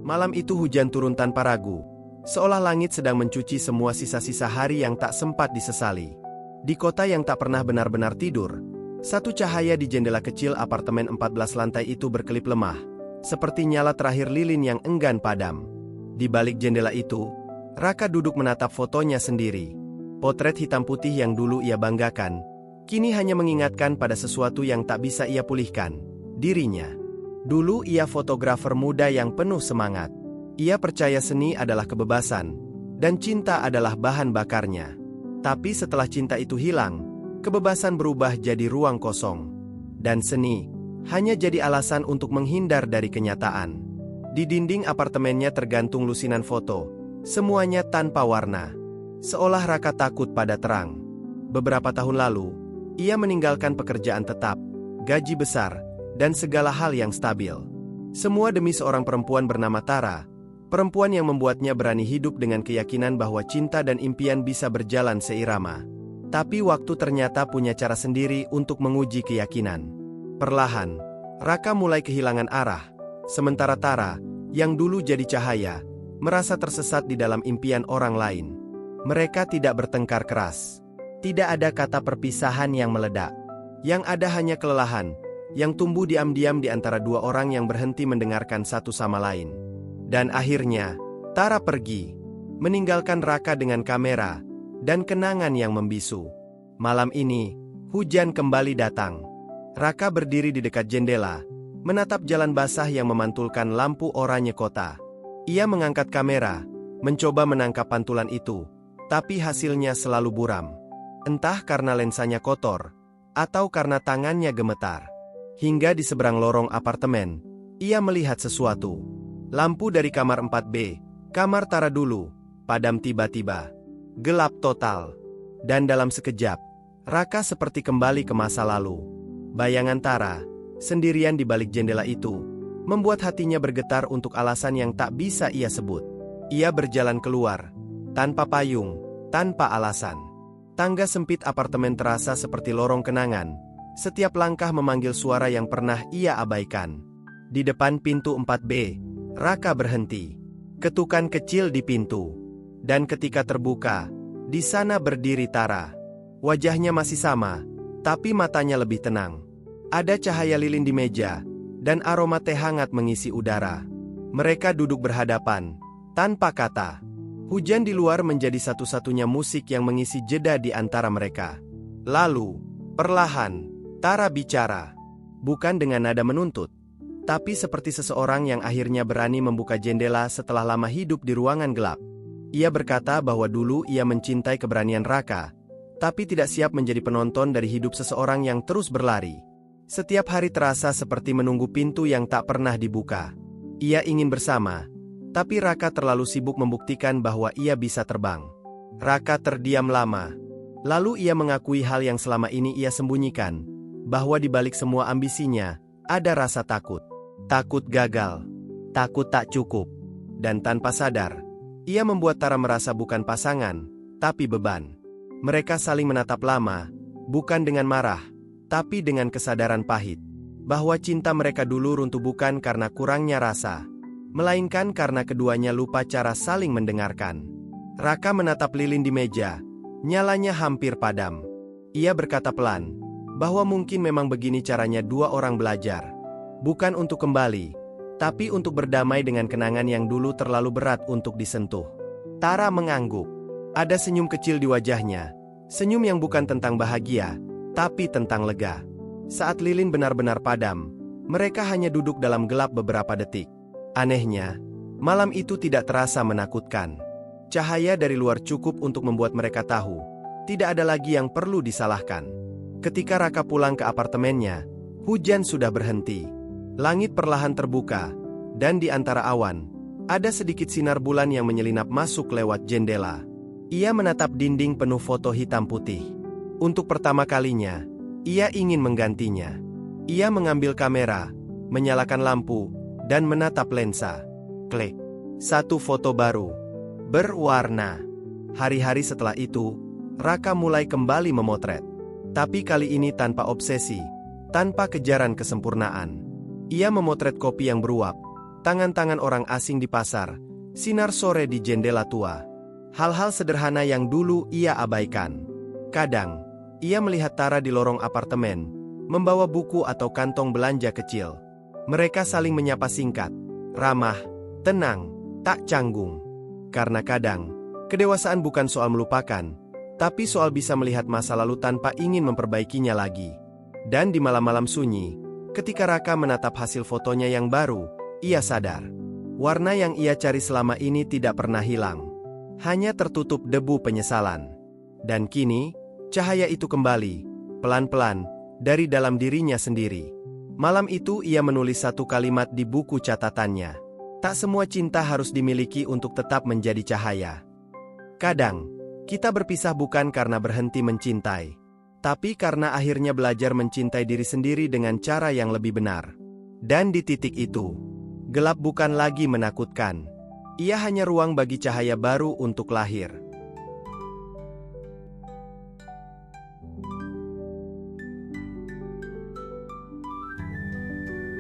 Malam itu hujan turun tanpa ragu, seolah langit sedang mencuci semua sisa-sisa hari yang tak sempat disesali. Di kota yang tak pernah benar-benar tidur, satu cahaya di jendela kecil apartemen 14 lantai itu berkelip lemah, seperti nyala terakhir lilin yang enggan padam. Di balik jendela itu, Raka duduk menatap fotonya sendiri. Potret hitam putih yang dulu ia banggakan, kini hanya mengingatkan pada sesuatu yang tak bisa ia pulihkan, dirinya. Dulu ia fotografer muda yang penuh semangat. Ia percaya seni adalah kebebasan, dan cinta adalah bahan bakarnya. Tapi setelah cinta itu hilang, kebebasan berubah jadi ruang kosong. Dan seni hanya jadi alasan untuk menghindar dari kenyataan. Di dinding apartemennya tergantung lusinan foto, semuanya tanpa warna. Seolah Raka takut pada terang. Beberapa tahun lalu, ia meninggalkan pekerjaan tetap, gaji besar, dan segala hal yang stabil. Semua demi seorang perempuan bernama Tara, perempuan yang membuatnya berani hidup dengan keyakinan bahwa cinta dan impian bisa berjalan seirama. Tapi waktu ternyata punya cara sendiri untuk menguji keyakinan. Perlahan, Raka mulai kehilangan arah, sementara Tara, yang dulu jadi cahaya, merasa tersesat di dalam impian orang lain. Mereka tidak bertengkar keras. Tidak ada kata perpisahan yang meledak. Yang ada hanya kelelahan, yang tumbuh diam-diam di antara dua orang yang berhenti mendengarkan satu sama lain. Dan akhirnya, Tara pergi, meninggalkan Raka dengan kamera, dan kenangan yang membisu. Malam ini, hujan kembali datang. Raka berdiri di dekat jendela, menatap jalan basah yang memantulkan lampu oranye kota. Ia mengangkat kamera, mencoba menangkap pantulan itu, tapi hasilnya selalu buram. Entah karena lensanya kotor, atau karena tangannya gemetar. Hingga di seberang lorong apartemen, ia melihat sesuatu. Lampu dari kamar 4B, kamar Tara dulu, padam tiba-tiba. Gelap total. Dan dalam sekejap, Raka seperti kembali ke masa lalu. Bayangan Tara, sendirian di balik jendela itu, membuat hatinya bergetar untuk alasan yang tak bisa ia sebut. Ia berjalan keluar, tanpa payung, tanpa alasan. Tangga sempit apartemen terasa seperti lorong kenangan. Setiap langkah memanggil suara yang pernah ia abaikan. Di depan pintu 4B, Raka berhenti. Ketukan kecil di pintu. Dan ketika terbuka, di sana berdiri Tara. Wajahnya masih sama, tapi matanya lebih tenang. Ada cahaya lilin di meja, dan aroma teh hangat mengisi udara. Mereka duduk berhadapan, tanpa kata. Hujan di luar menjadi satu-satunya musik yang mengisi jeda di antara mereka. Lalu, perlahan, Tara bicara, bukan dengan nada menuntut, tapi seperti seseorang yang akhirnya berani membuka jendela setelah lama hidup di ruangan gelap. Ia berkata bahwa dulu ia mencintai keberanian Raka, tapi tidak siap menjadi penonton dari hidup seseorang yang terus berlari. Setiap hari terasa seperti menunggu pintu yang tak pernah dibuka. Ia ingin bersama, tapi Raka terlalu sibuk membuktikan bahwa ia bisa terbang. Raka terdiam lama, lalu ia mengakui hal yang selama ini ia sembunyikan, bahwa di balik semua ambisinya, ada rasa takut. Takut gagal, takut tak cukup. Dan tanpa sadar, ia membuat Tara merasa bukan pasangan, tapi beban. Mereka saling menatap lama, bukan dengan marah, tapi dengan kesadaran pahit. Bahwa cinta mereka dulu runtuh bukan karena kurangnya rasa, melainkan karena keduanya lupa cara saling mendengarkan. Raka menatap lilin di meja, nyalanya hampir padam. Ia berkata pelan, bahwa mungkin memang begini caranya dua orang belajar. Bukan untuk kembali, tapi untuk berdamai dengan kenangan yang dulu terlalu berat untuk disentuh. Tara mengangguk. Ada senyum kecil di wajahnya. Senyum yang bukan tentang bahagia, tapi tentang lega. Saat lilin benar-benar padam, mereka hanya duduk dalam gelap beberapa detik. Anehnya, malam itu tidak terasa menakutkan. Cahaya dari luar cukup untuk membuat mereka tahu, tidak ada lagi yang perlu disalahkan. Ketika Raka pulang ke apartemennya, hujan sudah berhenti. Langit perlahan terbuka, dan di antara awan, ada sedikit sinar bulan yang menyelinap masuk lewat jendela. Ia menatap dinding penuh foto hitam putih. Untuk pertama kalinya, ia ingin menggantinya. Ia mengambil kamera, menyalakan lampu, dan menatap lensa. Klik. Satu foto baru. Berwarna. Hari-hari setelah itu, Raka mulai kembali memotret. Tapi kali ini tanpa obsesi, tanpa kejaran kesempurnaan. Ia memotret kopi yang beruap, tangan-tangan orang asing di pasar, sinar sore di jendela tua. Hal-hal sederhana yang dulu ia abaikan. Kadang, ia melihat Tara di lorong apartemen, membawa buku atau kantong belanja kecil. Mereka saling menyapa singkat, ramah, tenang, tak canggung. Karena kadang, kedewasaan bukan soal melupakan, tapi soal bisa melihat masa lalu tanpa ingin memperbaikinya lagi. Dan di malam-malam sunyi, ketika Raka menatap hasil fotonya yang baru, ia sadar. Warna yang ia cari selama ini tidak pernah hilang. Hanya tertutup debu penyesalan. Dan kini, cahaya itu kembali, pelan-pelan, dari dalam dirinya sendiri. Malam itu ia menulis satu kalimat di buku catatannya. Tak semua cinta harus dimiliki untuk tetap menjadi cahaya. Kadang, kita berpisah bukan karena berhenti mencintai, tapi karena akhirnya belajar mencintai diri sendiri dengan cara yang lebih benar. Dan di titik itu, gelap bukan lagi menakutkan. Ia hanya ruang bagi cahaya baru untuk lahir.